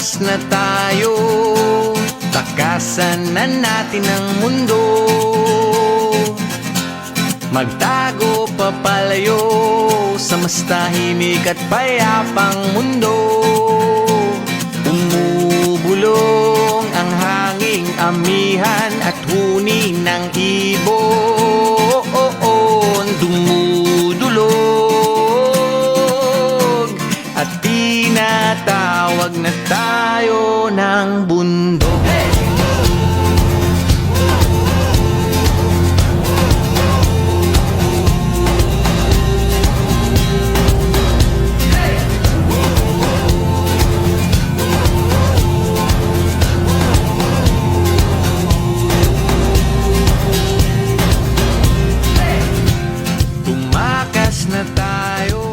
Tumakas na tayo, takasan na natin ang mundo. Magtago papalayo sa mas tahimik at payapang mundo. Umubulong ang hanging amihan at huni ng ibon. Dumudulog at tinatawag na tayo ng bundok. Tumakas na tayo.